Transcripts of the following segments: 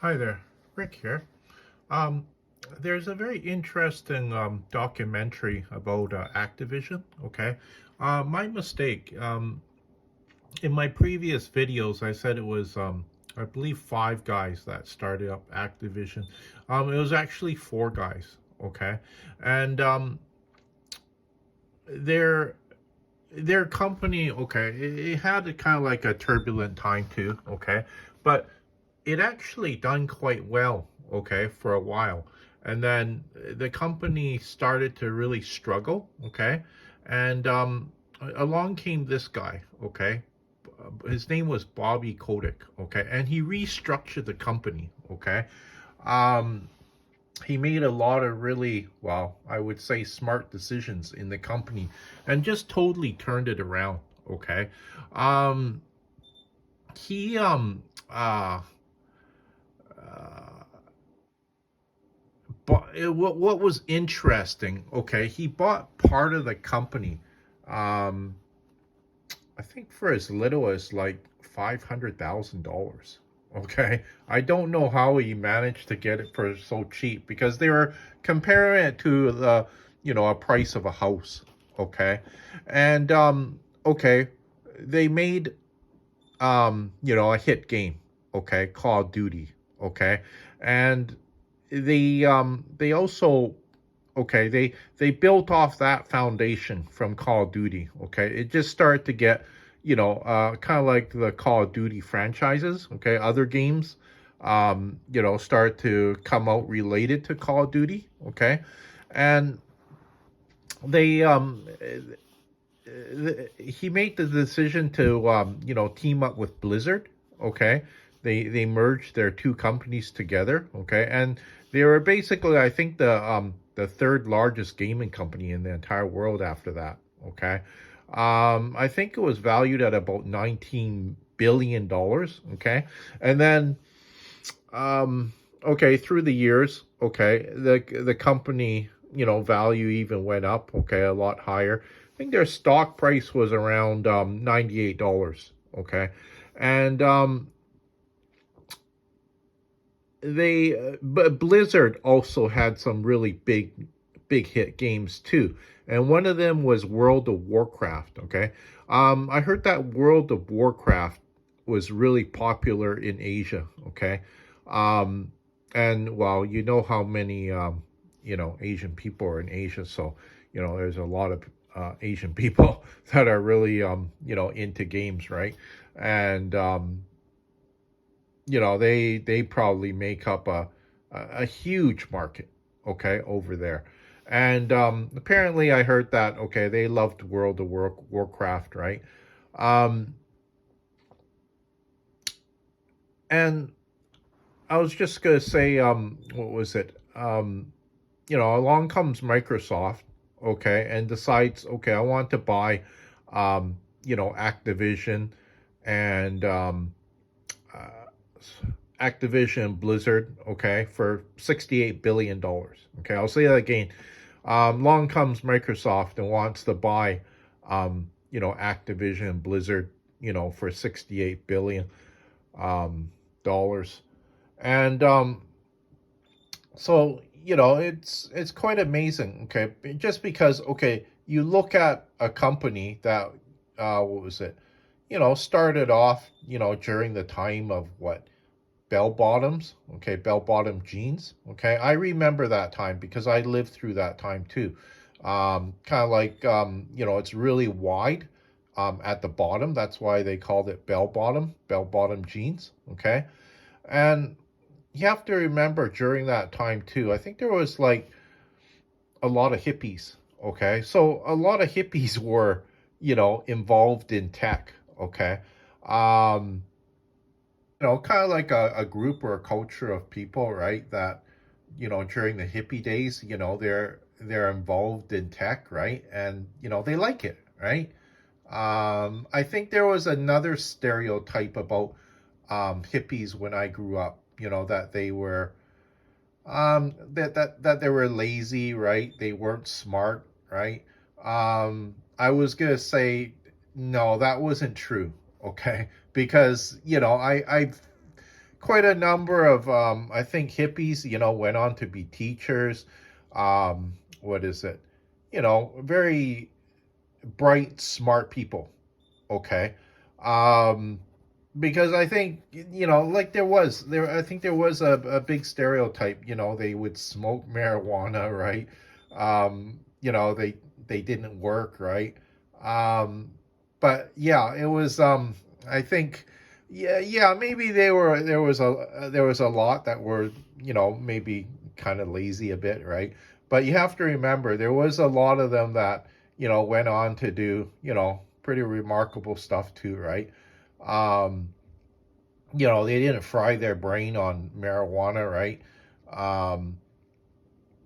Hi there, Rick here. Um, there's a very interesting documentary about Activision. Okay, my mistake. In my previous videos, I said it was, I believe, five guys that started up Activision. It was actually four guys. Okay, and their their company. Okay, it had a kind of like a turbulent time too. Okay, but it actually done quite well, okay, for a while. And then the company started to really struggle, okay? And along came this guy, okay? His name was Bobby Kotick, okay? And he restructured the company, okay? Um, he made a lot of really, well, I would say smart decisions in the company and just totally turned it around, okay? Um, he, uh, but what was interesting, okay, he bought part of the company, um, I think for as little as like $500,000. Okay, I don't know how he managed to get it for so cheap because they were comparing it to the, a price of a house. Okay, and okay, they made a hit game. Okay, Call of Duty. Okay, and they also, okay, they built off that foundation from Call of Duty. Okay, it just started to get, kind of like the Call of Duty franchises. Okay, other games, start to come out related to Call of Duty. Okay, and they he made the decision to team up with Blizzard. Okay, they merged their two companies together. Okay, and they were basically, I think, the third largest gaming company in the entire world after that. Okay, I think it was valued at about $19 billion. Okay, and then okay, through the years, okay, the company, value even went up, okay, a lot higher. I think their stock price was around $98, okay. And but Blizzard also had some really big hit games too. And one of them was World of Warcraft, okay? I heard that World of Warcraft was really popular in Asia, okay? Um, and well, you know how many Asian people are in Asia, so there's a lot of Asian people that are really into games, right? And they probably make up a huge market, okay, over there. And apparently I heard that, okay, they loved World of Warcraft, right? um and I was just gonna say, what was it, along comes Microsoft, okay, and decides, okay, I want to buy Activision and uh, Activision Blizzard, okay, for $68 billion. Okay, I'll say that again. Along comes Microsoft and wants to buy, Activision Blizzard, for $68 billion. And so it's quite amazing. Okay, just because, okay, you look at a company that, what was it, started off, during the time of what, bell bottoms, okay, bell bottom jeans. Okay, I remember that time because I lived through that time too. Kind of like, it's really wide at the bottom. That's why they called it bell bottom jeans. Okay, and you have to remember during that time too, I think there was like a lot of hippies. Okay, so a lot of hippies were, involved in tech. Okay, um, kind of like a group or a culture of people, right? That, during the hippie days, they're involved in tech, right? And they like it, right? I think there was another stereotype about hippies when I grew up, that they were that they were lazy, right? They weren't smart, right? I was gonna say no, that wasn't true, okay? Because I quite a number of I think hippies, went on to be teachers. What is it? Very bright, smart people. Okay. Um, because I think like I think there was a big stereotype. They would smoke marijuana, right? They didn't work, right? Um, but yeah, it was. I think, yeah, maybe there was a lot that were maybe kind of lazy a bit, right? But you have to remember there was a lot of them that went on to do pretty remarkable stuff too, right? Um, they didn't fry their brain on marijuana, right? Um,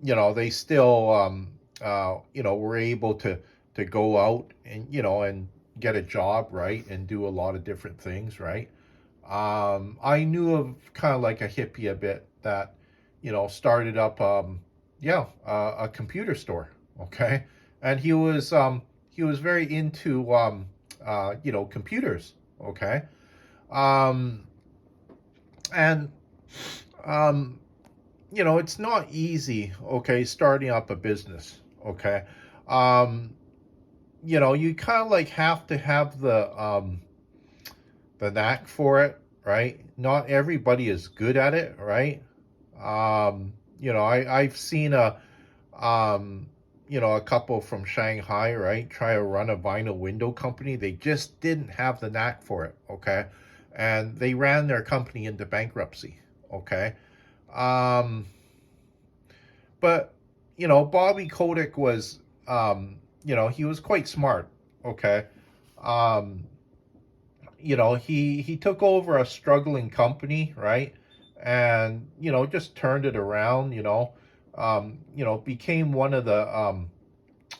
they still, were able to go out and, and get a job, right? And do a lot of different things, right? I knew of kind of like a hippie a bit that, started up, a computer store, okay? And he was very into, computers, okay? Um, and um, it's not easy, okay, starting up a business, okay. um you kind of like have to have the knack for it, right? Not everybody is good at it, right? I've seen um a couple from Shanghai, right, try to run a vinyl window company. They just didn't have the knack for it, okay, and they ran their company into bankruptcy, okay. um But Bobby Kotick was, he was quite smart. Okay, um, he took over a struggling company, right, and just turned it around. Became one of the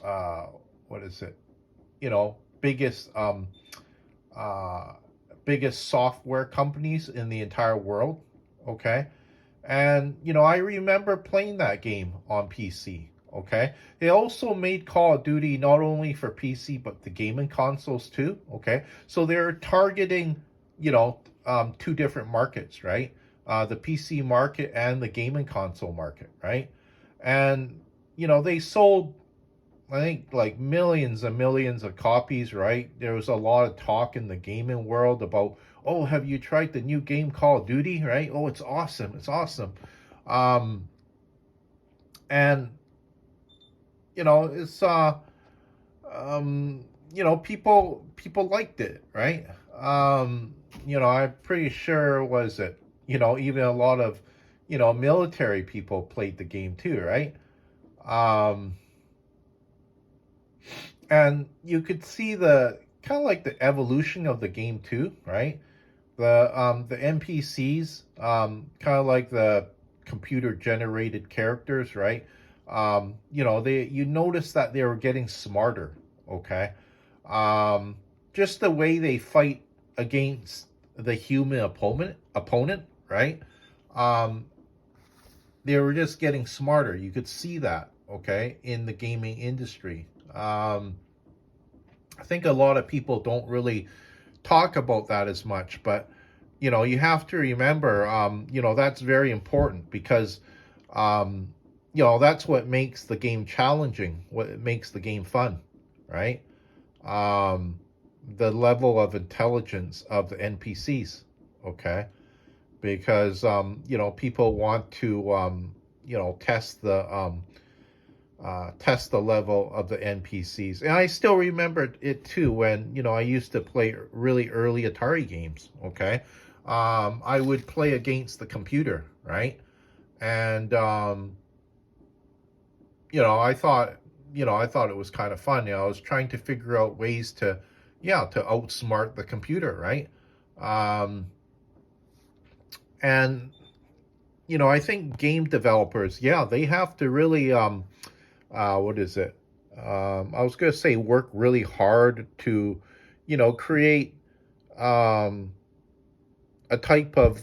uh, what is it? Biggest uh, biggest software companies in the entire world. Okay, and I remember playing that game on PC. Okay, they also made Call of Duty not only for PC but the gaming consoles too. Okay, so they're targeting two different markets, right? The PC market and the gaming console market, right? And they sold, I think, like millions and millions of copies, right? There was a lot of talk in the gaming world about, oh, have you tried the new game Call of Duty, right? Oh, it's awesome. It's awesome. Um, and it's people liked it, right? I'm pretty sure was it, even a lot of, military people played the game too, right? Um, and you could see the kind of like the evolution of the game too, right? The NPCs, kind of like the computer generated characters, right? They you notice that they were getting smarter, okay? Um, just the way they fight against the human opponent, right? Um, they were just getting smarter. You could see that, okay, in the gaming industry. I think a lot of people don't really talk about that as much, but you have to remember, that's very important because, that's what makes the game challenging, what makes the game fun, right? Um, the level of intelligence of the NPCs, okay? Because people want to test the level of the NPCs. And I still remember it too when, I used to play really early Atari games, okay? I would play against the computer, right? And, I thought, I thought it was kind of fun. I was trying to figure out ways to, yeah, to outsmart the computer, right? Um, and, I think game developers, yeah, they have to really, what is it? I was going to say work really hard to, create um, a type of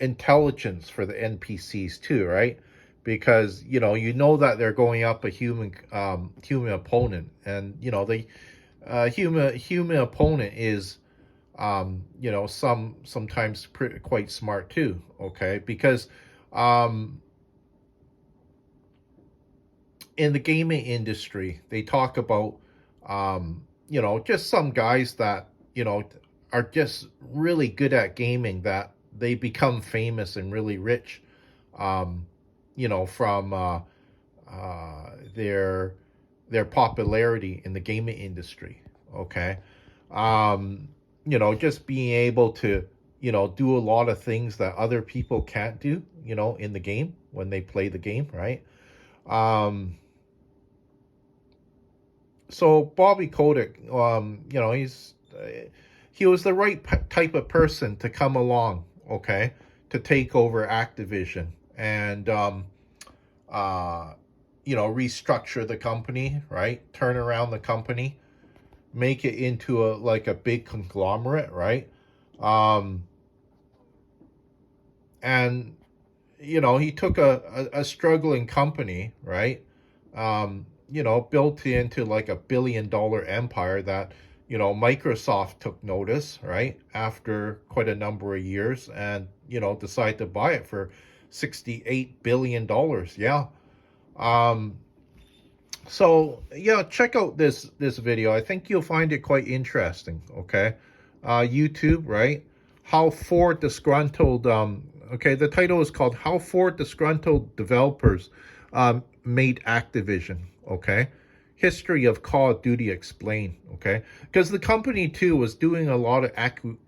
intelligence for the NPCs too, right? Because you know that they're going up a human opponent, and the human opponent is sometimes quite smart too. Okay, because um, in the gaming industry, they talk about just some guys that are just really good at gaming, that they become famous and really rich, um, from their popularity in the gaming industry. Okay, um, just being able to do a lot of things that other people can't do, in the game when they play the game, right? Um, so Bobby Kotick, he was the right type of person to come along, okay, to take over Activision and uh, restructure the company, right? Turn around the company, make it into a big conglomerate, right? Um, and he took a struggling company, right? Built into like $1 billion empire that, Microsoft took notice, right? After quite a number of years and, decided to buy it for $68 billion. Yeah. Um, so yeah, check out this video. I think you'll find it quite interesting. Okay, YouTube, right? How four disgruntled okay, the title is called "How Four Disgruntled Developers Made Activision." Okay, history of Call of Duty explained. Okay, because the company too was doing a lot of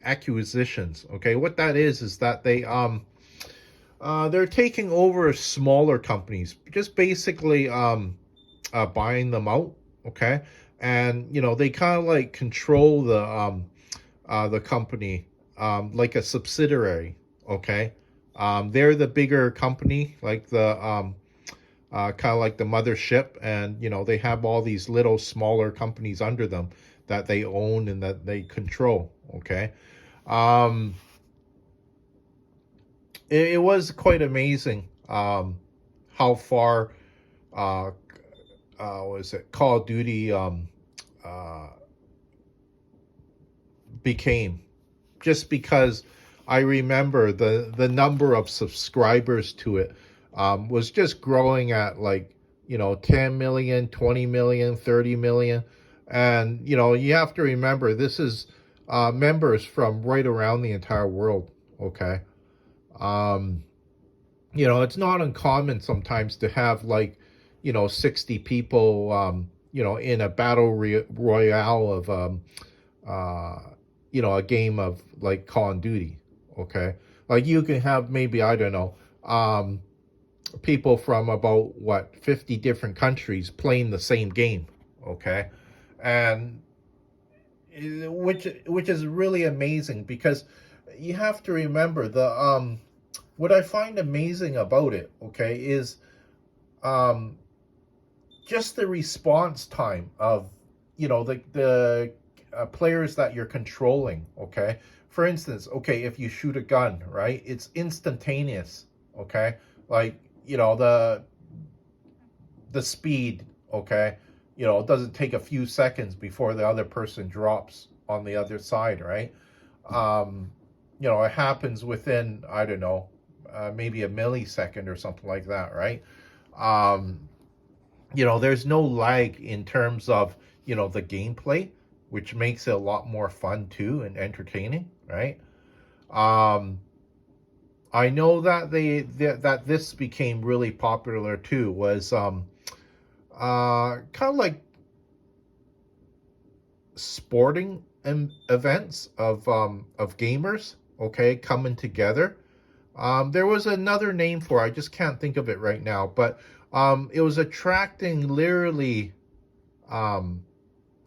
acquisitions. Okay, what that is that they're taking over smaller companies, just basically buying them out. Okay, and they kind of like control the company, like a subsidiary. Okay, they're the bigger company, like the kind of like the mothership, and they have all these little smaller companies under them that they own and that they control. Okay, um, it was quite amazing how far uh, was it Call of Duty uh, became, just because I remember the number of subscribers to it was just growing at like 10 million, 20 million, 30 million, and you have to remember this is members from right around the entire world. Okay, um, it's not uncommon sometimes to have like 60 people in a royale of uh, a game of like Call of Duty. Okay, like you can have maybe, I don't know, people from about what 50 different countries playing the same game. Okay, and which is really amazing, because you have to remember the what I find amazing about it, okay, is um just the response time of the players that you're controlling. Okay, for instance, okay, if you shoot a gun, right, it's instantaneous. Okay, like the speed. Okay, it doesn't take a few seconds before the other person drops on the other side, right? um it happens within, I don't know, maybe a millisecond or something like that, right? um there's no lag in terms of the gameplay, which makes it a lot more fun too and entertaining, right? um I know that that this became really popular too, was kind of like sporting events of gamers, okay, coming together. There was another name for it, I just can't think of it right now, but it was attracting literally um,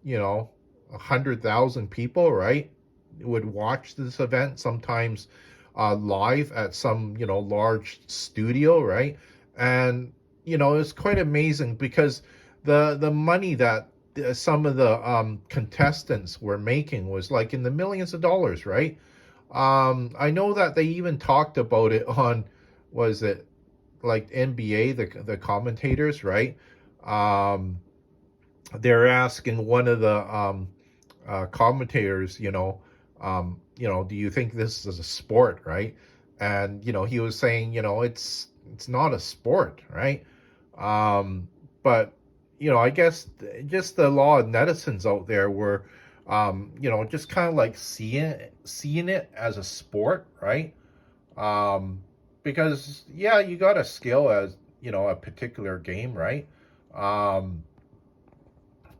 you know, 100,000 people, right? Would watch this event sometimes live at some, large studio, right? And it's quite amazing because the money that some of the contestants were making was like in the millions of dollars, right? I know that they even talked about it on, was it like NBA, the commentators, right? Um, they're asking one of the commentators, Do you think this is a sport, right? And he was saying, it's not a sport, right? Um, but I guess just the law of netizens out there were, just kind of like seeing it as a sport, right? Um, because yeah, you got a skill as a particular game, right? Um,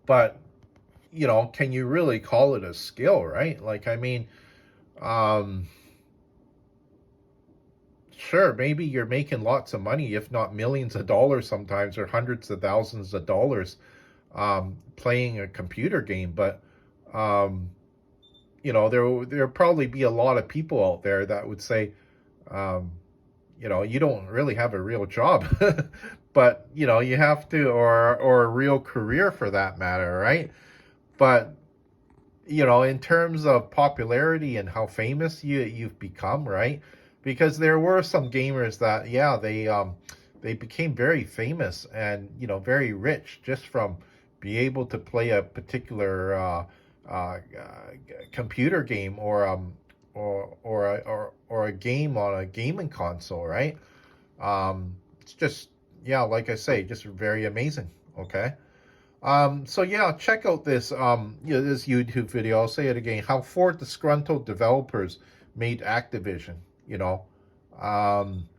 but can you really call it a skill, right? Like, I mean, um, sure, maybe you're making lots of money, if not millions of dollars sometimes, or hundreds of thousands of dollars, playing a computer game. But um, there'll probably be a lot of people out there that would say, um, you don't really have a real job, but you have to, or a real career for that matter, right? But in terms of popularity and how famous you've become, right? Because there were some gamers that, yeah, they became very famous and very rich just from being able to play a particular uh, computer game or a game on a gaming console, right? It's just, yeah, like I say, just very amazing. Okay. So yeah, check out this YouTube video. I'll say it again. How four disgruntled developers made Activision. You know, um,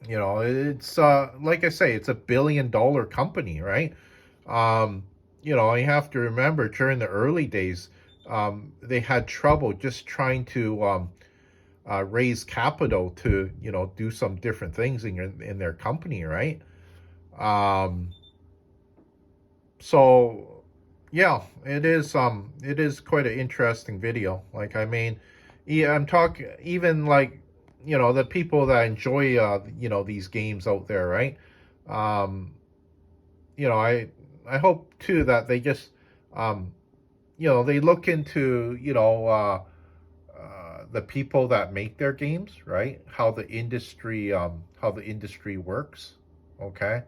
it's like I say, it's $1 billion company, right? Um, you have to remember during the early days, they had trouble just trying to raise capital to do some different things in their company, right? Um, so yeah, it is quite an interesting video. Like, I mean, yeah, I'm talking even like the people that enjoy these games out there, right? um I hope too that they just um they look into the people that make their games, right? How the industry works. Okay.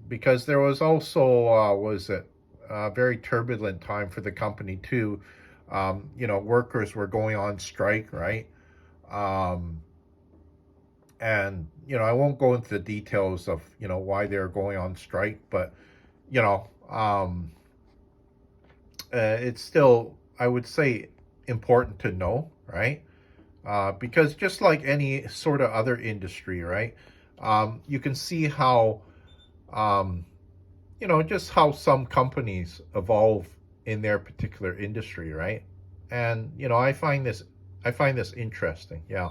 Because there was also was it a very turbulent time for the company too. Workers were going on strike, right? Um, and I won't go into the details of why they're going on strike, but you know, um, it's still, I would say, important to know, right? Because just like any sort of other industry, right? You can see how um, just how some companies evolve in their particular industry, right? And I find this interesting. Yeah.